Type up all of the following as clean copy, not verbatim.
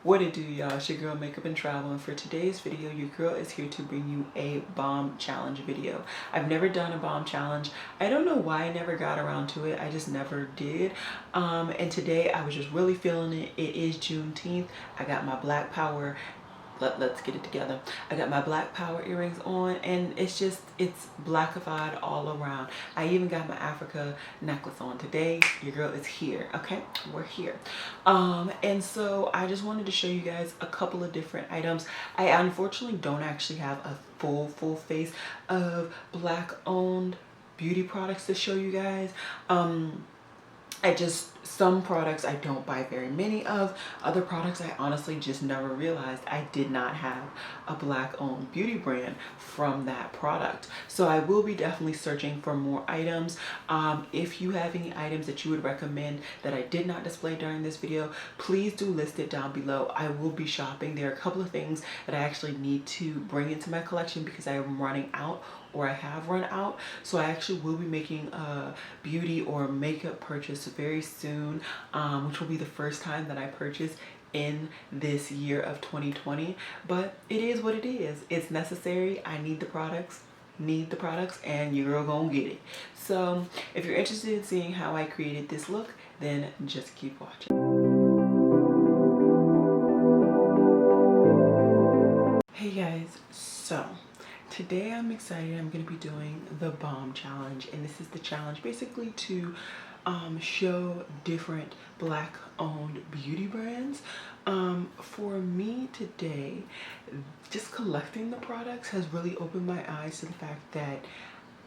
What it do, y'all? It's your girl Makeup and Travel, and for today's video your girl is here to bring you a bomb challenge video. I've never done a bomb challenge. I don't know why I never got around to it. I just never did. And today I was just really feeling it. It is Juneteenth. I got my Black Power. Let's get it together. I got my Black Power earrings on, and it's blackified all around. I even got my Africa necklace on. Today your girl is here. Okay, we're here. And so I just wanted to show you guys a couple of different items. I unfortunately don't actually have a full face of black owned beauty products to show you guys. Some products I don't buy very many of. Other products I honestly just never realized I did not have a black owned beauty brand from that product. So I will be definitely searching for more items. If you have any items that you would recommend that I did not display during this video, please do list it down below. I will be shopping. There are a couple of things that I actually need to bring into my collection because I am running out, or I have run out. So I actually will be making a beauty or makeup purchase very soon, which will be the first time that I purchase in this year of 2020. But it is what it is. It's necessary. I need the products, and your girl gonna get it. So if you're interested in seeing how I created this look, then just keep watching. Hey guys, so today I'm excited. I'm going to be doing the bomb challenge, and this is the challenge basically to show different black owned beauty brands. For me today, just collecting the products has really opened my eyes to the fact that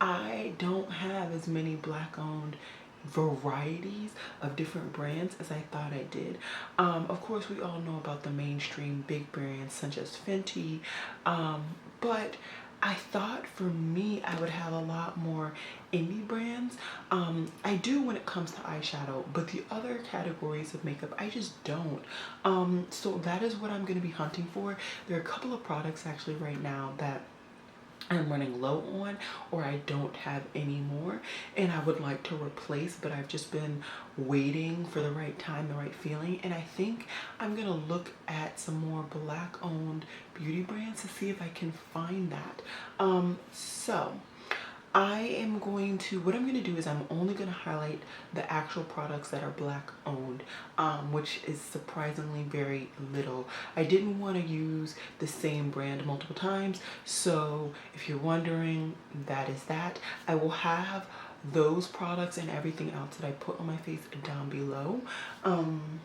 I don't have as many black owned varieties of different brands as I thought I did. Of course, we all know about the mainstream big brands such as Fenty, but I thought for me I would have a lot more indie brands. I do when it comes to eyeshadow, but the other categories of makeup I just don't. So that is what I'm going to be hunting for. There are a couple of products actually right now that I'm running low on, or I don't have any more, and I would like to replace, but I've just been waiting for the right time, the right feeling. And I think I'm gonna look at some more black owned beauty brands to see if I can find that. So what I'm going to do is I'm only going to highlight the actual products that are black owned, which is surprisingly very little. I didn't want to use the same brand multiple times, so if you're wondering, that is that. I will have those products and everything else that I put on my face down below. And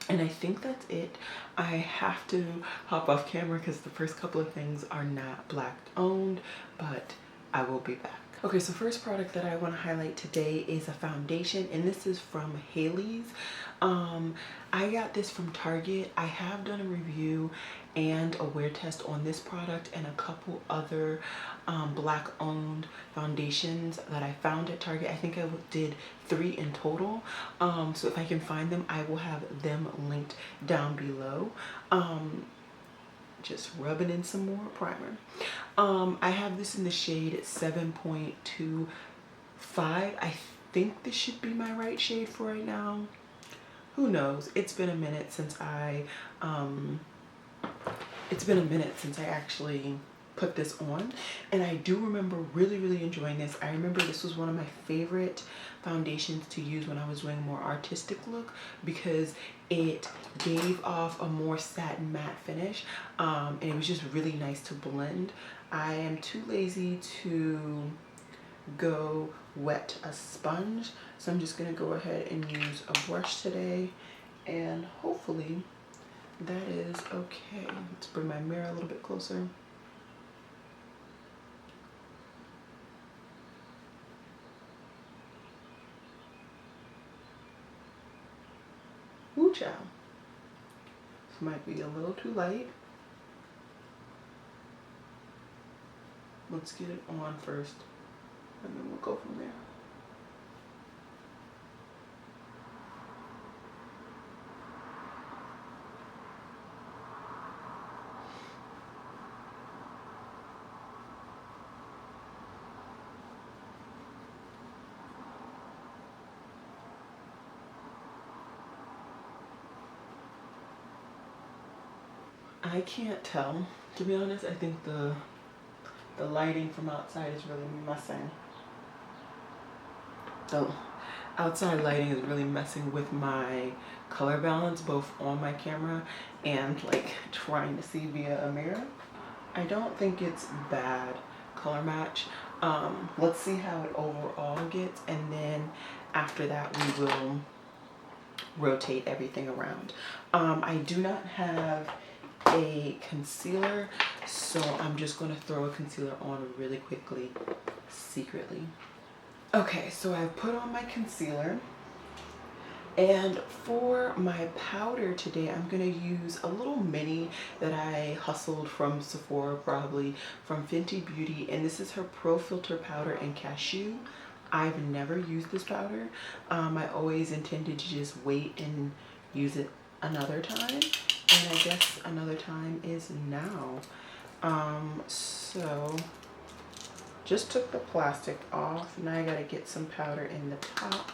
I think that's it. I have to hop off camera because the first couple of things are not black owned, but I will be back. Okay, so first product that I want to highlight today is a foundation, and this is from Haley's. I got this from Target. I have done a review and a wear test on this product and a couple other black owned foundations that I found at Target. I think I did 3 in total. So if I can find them, I will have them linked down below. Just rubbing in some more primer. I have this in the shade 7.25. I think this should be my right shade for right now. Who knows? It's been a minute since I actually put this on, and I do remember really enjoying this. I remember this was one of my favorite foundations to use when I was doing a more artistic look because it gave off a more satin matte finish, and it was just really nice to blend. I am too lazy to go wet a sponge, so I'm just gonna go ahead and use a brush today, and hopefully that is okay. Let's bring my mirror a little bit closer. Woo child. This might be a little too light. Let's get it on first, and then we'll go from there. I can't tell, to be honest. I think the lighting from outside is really messing. The outside lighting is really messing with my color balance, both on my camera and like trying to see via a mirror. I don't think it's bad color match. Let's see how it overall gets, and then after that we will rotate everything around. I do not have a concealer, so I'm just going to throw a concealer on really quickly, secretly. Okay, so I've put on my concealer, and for my powder today I'm going to use a little mini that I hustled from Sephora, probably from Fenty Beauty, and this is her Pro Filter Powder in Cashew. I've never used this powder. I always intended to just wait and use it another time, and I guess another time is now. So just took the plastic off. Now I gotta get some powder in the top.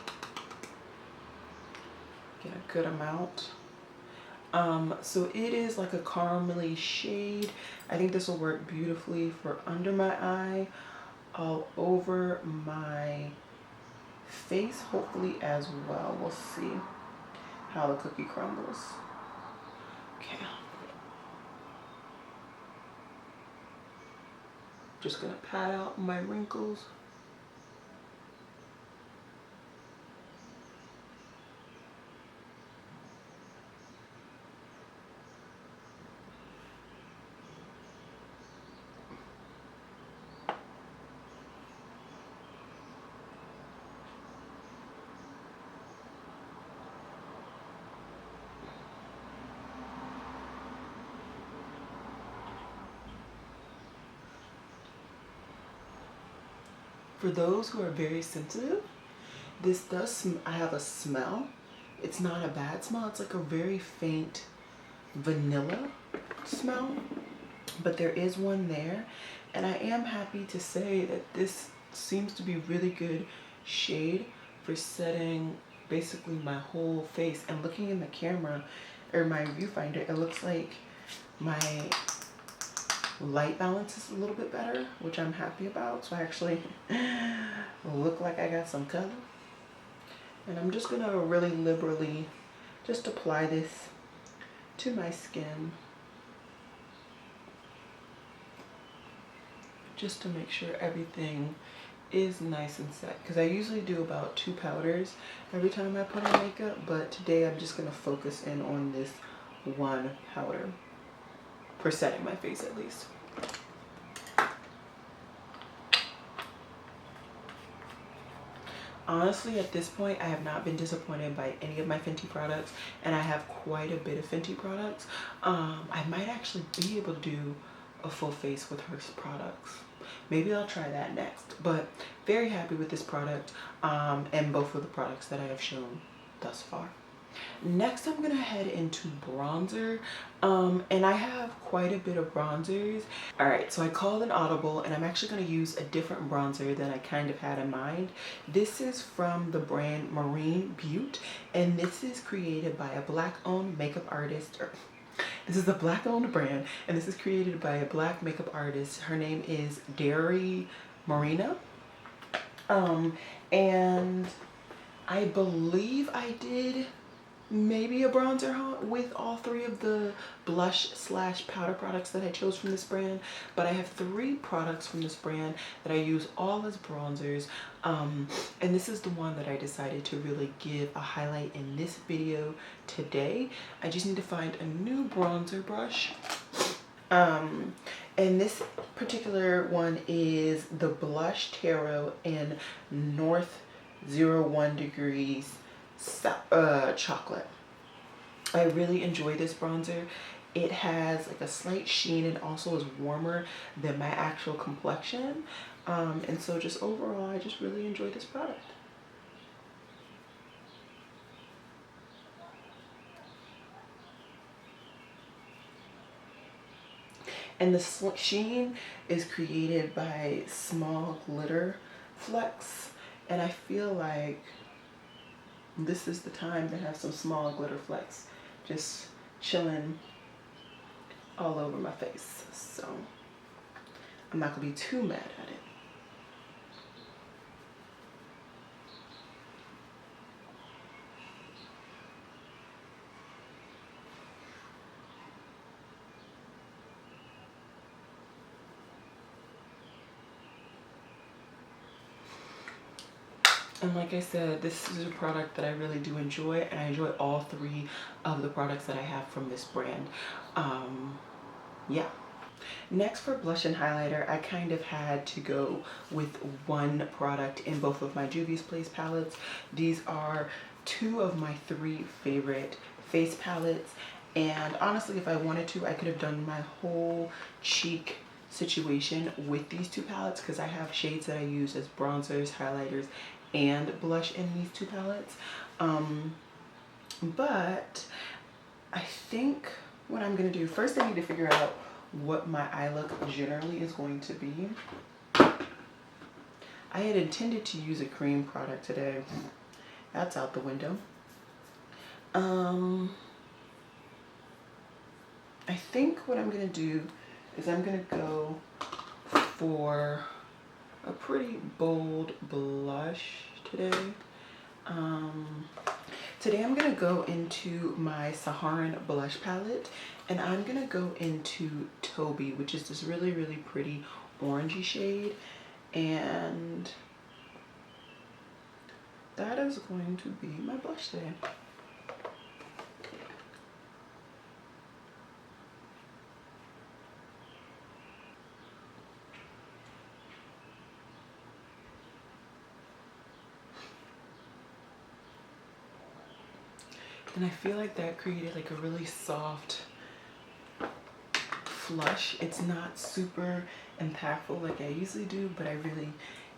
Get a good amount. So it is like a caramely shade. I think this will work beautifully for under my eye, all over my face, hopefully as well. We'll see how the cookie crumbles. Okay. Just gonna pat out my wrinkles. For those who are very sensitive, this does, I have a smell. It's not a bad smell. It's like a very faint vanilla smell, but there is one there. And I am happy to say that this seems to be really good shade for setting basically my whole face. And looking in the camera or my viewfinder, it looks like my light balance is a little bit better, which I'm happy about. So I actually look like I got some color. And I'm just gonna really liberally just apply this to my skin, just to make sure everything is nice and set, because I usually do about 2 powders every time I put on makeup, but today I'm just gonna focus in on this one powder for setting my face at least. Honestly, at this point, I have not been disappointed by any of my Fenty products, and I have quite a bit of Fenty products. I might actually be able to do a full face with her products. Maybe I'll try that next, but very happy with this product and both of the products that I have shown thus far. Next, I'm gonna head into bronzer, and I have quite a bit of bronzers. All right, so I called an audible, and I'm actually gonna use a different bronzer than I kind of had in mind. This is from the brand Marine Butte, and this is created by a Black-owned makeup artist. This is a Black-owned brand, and this is created by a Black makeup artist. Her name is Dari Marina, and I believe I did maybe a bronzer haul with all 3 of the blush / powder products that I chose from this brand, but I have 3 products from this brand that I use all as bronzers, and this is the one that I decided to really give a highlight in this video today. I just need to find a new bronzer brush, and this particular one is the Blush Tarot in North 01 Degrees chocolate. I really enjoy this bronzer. It has like a slight sheen and also is warmer than my actual complexion, and so just overall I just really enjoy this product. And the sheen is created by Small Glitter Flecks, and I feel like this is the time to have some small glitter flecks just chilling all over my face, so I'm not gonna be too mad at it. And like I said, this is a product that I really do enjoy, and I enjoy all three of the products that I have from this brand. Yeah. Next, for blush and highlighter, I kind of had to go with one product in both of my Juvia's Place palettes. These are two of my three favorite face palettes, and honestly, if I wanted to, I could have done my whole cheek situation with these two palettes, because I have shades that I use as bronzers, highlighters, and blush in these two palettes. But I think what I'm gonna do, first I need to figure out what my eye look generally is going to be. I had intended to use a cream product today. That's out the window. I think what I'm gonna do is I'm gonna go for a pretty bold blush today. Today I'm gonna go into my Saharan blush palette, and I'm gonna go into Toby, which is this really, really pretty orangey shade, and that is going to be my blush today. And I feel like that created like a really soft flush. It's not super impactful like I usually do, but I really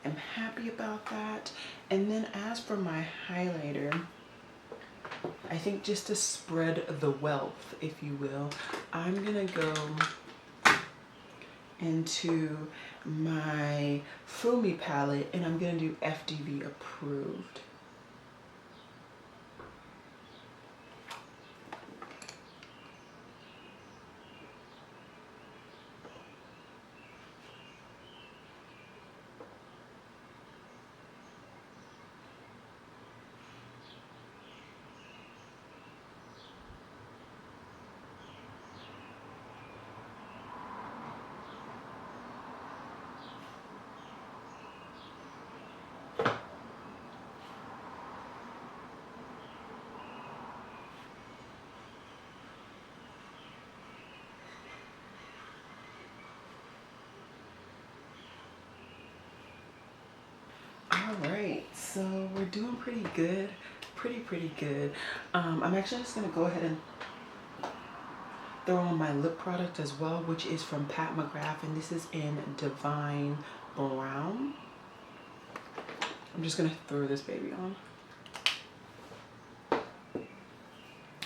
am happy about that. And then as for my highlighter, I think just to spread the wealth, if you will, I'm gonna go into my Fumi palette, and I'm gonna do FDV approved. All right, so we're doing pretty good, pretty good. I'm actually just gonna go ahead and throw on my lip product as well, which is from Pat McGrath, and this is in Divine Brown. I'm just gonna throw this baby on.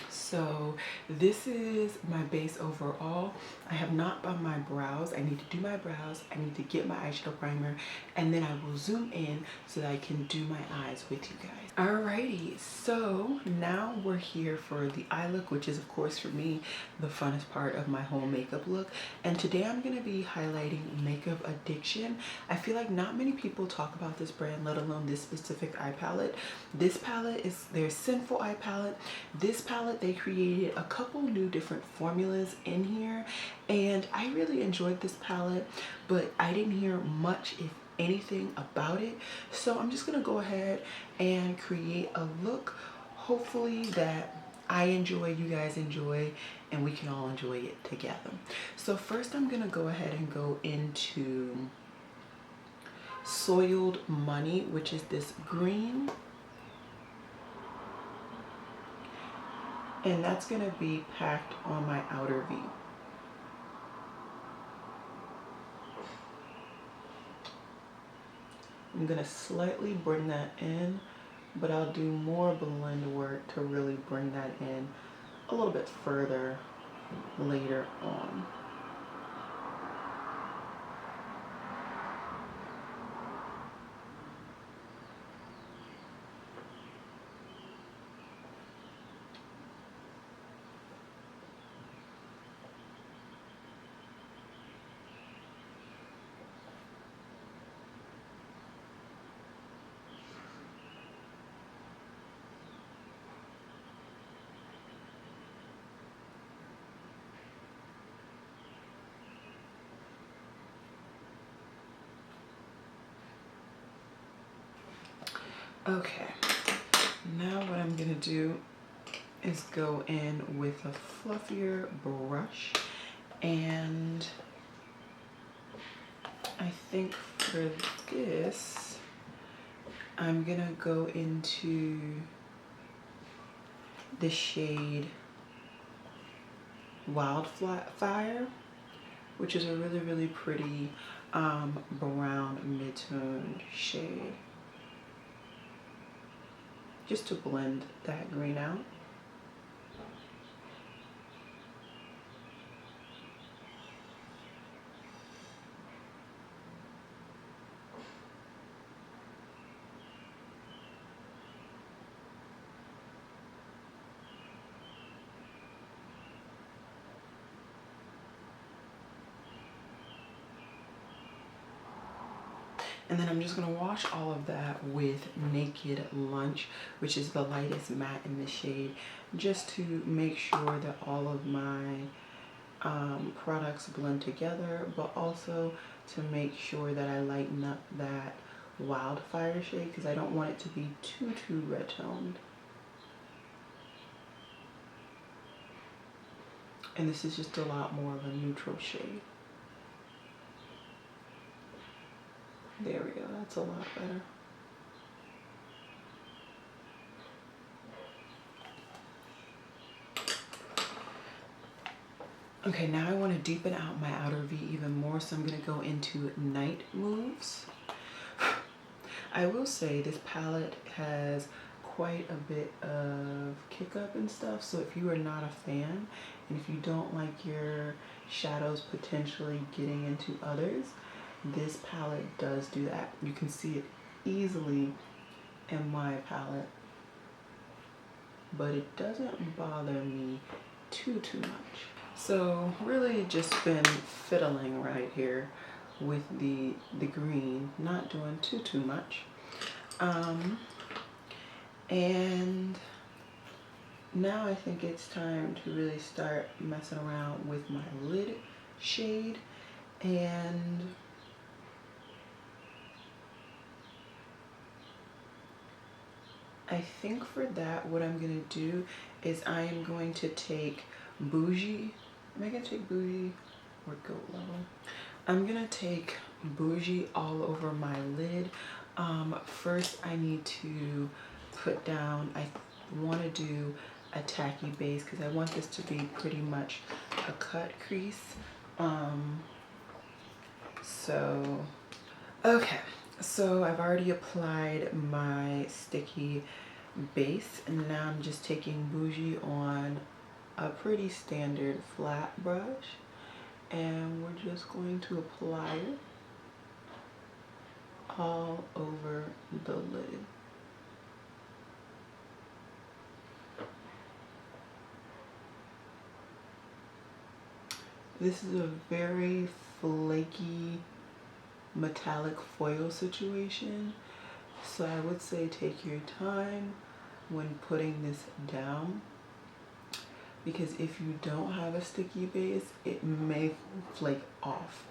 So this is my base overall. I have not done my brows. I need to do my brows. I need to get my eyeshadow primer, and then I will zoom in so that I can do my eyes with you guys. Alrighty, so now we're here for the eye look, which is of course for me the funnest part of my whole makeup look. And today I'm gonna be highlighting Makeup Addiction. I feel like not many people talk about this brand, let alone this specific eye palette. This palette is their Sinful eye palette. This palette, they created a couple new different formulas in here, and I really enjoyed this palette, but I didn't hear much, if anything, about it. So I'm just gonna go ahead and create a look, hopefully that I enjoy, you guys enjoy, and we can all enjoy it together. So first I'm gonna go ahead and go into Soiled Money, which is this green, and that's gonna be packed on my outer V. I'm gonna slightly bring that in, but I'll do more blend work to really bring that in a little bit further later on. Okay, now what I'm gonna do is go in with a fluffier brush, and I think for this I'm gonna go into the shade Wildfire, which is a really pretty brown mid-toned shade, just to blend that green out. And then I'm just gonna wash all of that with Naked Lunch, which is the lightest matte in the shade, just to make sure that all of my products blend together, but also to make sure that I lighten up that Wildfire shade, because I don't want it to be too red toned. And this is just a lot more of a neutral shade. There we go, that's a lot better. Okay, now I want to deepen out my outer V even more, so I'm going to go into Night Moves. I will say this palette has quite a bit of kick up and stuff, so if you are not a fan, and if you don't like your shadows potentially getting into others, this palette does do that. You can see it easily in my palette, but it doesn't bother me too much. So really just been fiddling right here with the green, not doing too much. And now I think it's time to really start messing around with my lid shade. And I think for that, what I'm gonna do is I am going to take Bougie. Am I gonna take Bougie or Goat Level? I'm gonna take Bougie all over my lid. First I need to put down, I want to do a tacky base because I want this to be pretty much a cut crease. Okay, so I've already applied my sticky base, and now I'm just taking Bougie on a pretty standard flat brush, and we're just going to apply it all over the lid. This is a very flaky metallic foil situation, so I would say take your time when putting this down, because if you don't have a sticky base, it may flake off.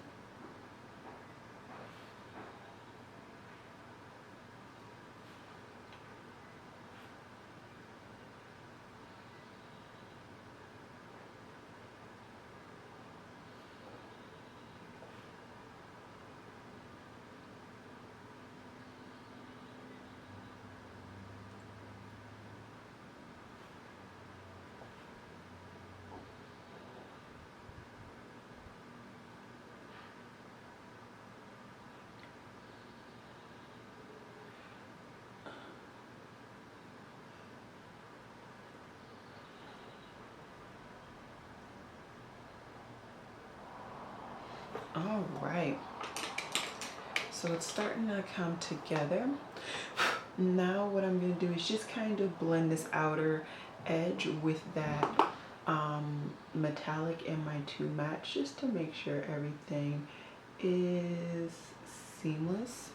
All right, so it's starting to come together. Now what I'm going to do is just kind of blend this outer edge with that metallic in my two mattes, just to make sure everything is seamless.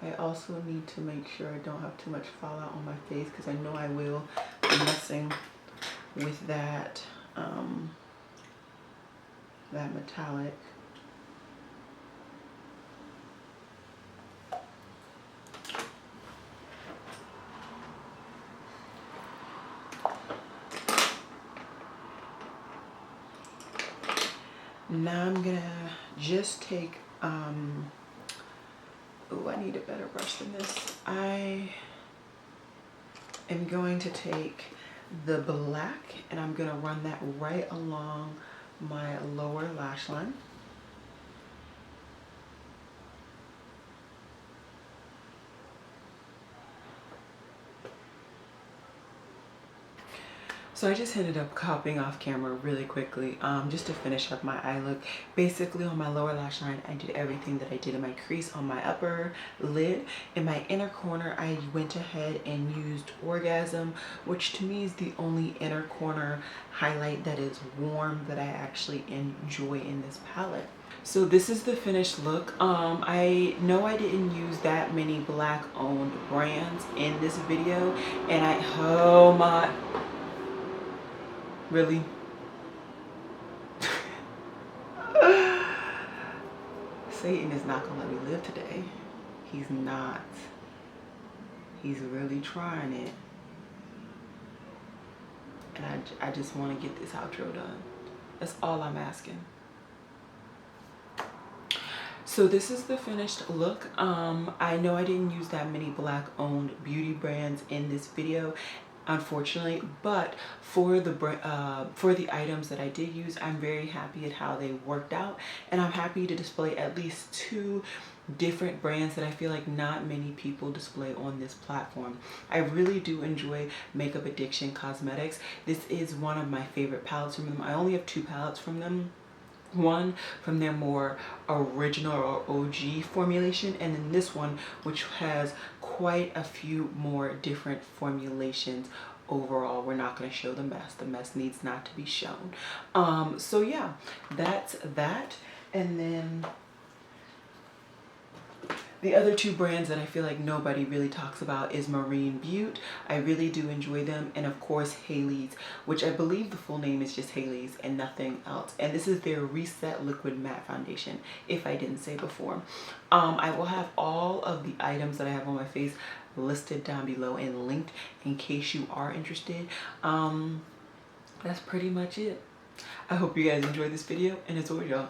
I also need to make sure I don't have too much fallout on my face, because I know I will be messing with that that metallic. Now I'm gonna just take, oh, I need a better brush than this. I am going to take the black and I'm gonna run that right along my lower lash line. So I just ended up copying off camera really quickly just to finish up my eye look. Basically on my lower lash line, I did everything that I did in my crease on my upper lid. In my inner corner, I went ahead and used Orgasm, which to me is the only inner corner highlight that is warm that I actually enjoy in this palette. So this is the finished look. I know I didn't use that many black owned brands in this video, and oh my, really? Satan is not gonna let me live today. He's not. He's really trying it. And I just want to get this outro done. That's all I'm asking. So this is the finished look. I know I didn't use that many black owned beauty brands in this video, unfortunately, but for the items that I did use, I'm very happy at how they worked out, and I'm happy to display at least 2 different brands that I feel like not many people display on this platform. I really do enjoy Makeup Addiction Cosmetics. This is one of my favorite palettes from them. I only have 2 palettes from them. One from their more original or OG formulation, and then this one which has quite a few more different formulations. Overall, we're not going to show the mess. The mess needs not to be shown. So yeah, that's that. And then the other 2 brands that I feel like nobody really talks about is Marine Butte. I really do enjoy them. And of course, Hailey's, which I believe the full name is just Hailey's and nothing else. And this is their Reset Liquid Matte Foundation, if I didn't say before. I will have all of the items that I have on my face listed down below and linked in case you are interested. That's pretty much it. I hope you guys enjoyed this video. And as always, y'all,